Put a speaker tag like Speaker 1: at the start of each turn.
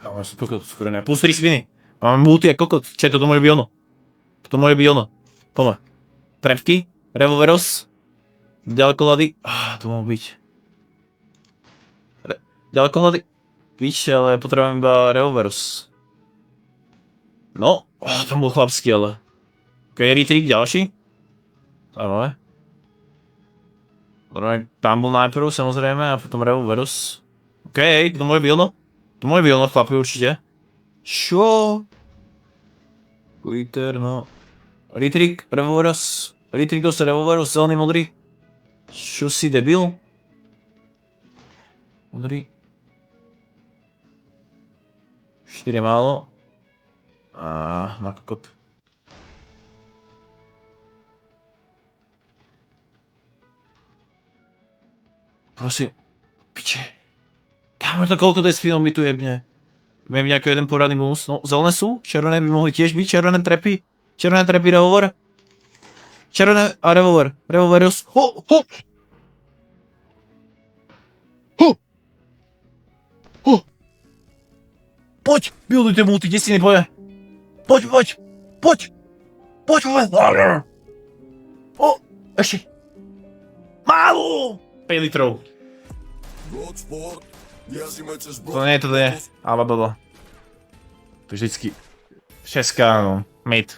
Speaker 1: Ale sú kokot, skoro ne. Plus 3 spiny. Máme multi a kokot. Čo, toto môže byť ono. Toto môže byť ono. Poďme. Trepky. Revolveros. Ďalekohľady. To mohol byť. Ďalekohľady. Víš, ale potrebujem iba revolveros. No. To bol chlapský, ale. Query trick ďalší. Zaujímavé. Tam bol najprv, samozrejme, a potom revolveros. OK, to môže byť ono. To môže byť ono, chlapi, určite. Čo? Glitter, no. Retrik, revolveros. Retrikos, revolveros, zelený, modrý. Čo si debil? Modrý. 4 málo. Na kokot. Prosím. Piče. Kámo, to koľko tej spinov mi tu jebne. Viem nejaký jeden poradný mus. No, zelené sú? Červené by mohli tiež byť? Červené trepy? Červené trepy, revolver? Červené a revolver. Revolveros. Ho! Ho! Ho! Ho! Poď! Buildujte multi, kde si nepoje? Poď, poď! Poď! Poď, poď! O! Ešte! Málo! 5 litrov. To nie, toto nie. Ale blbo. To vždycky. 6, no. Mid.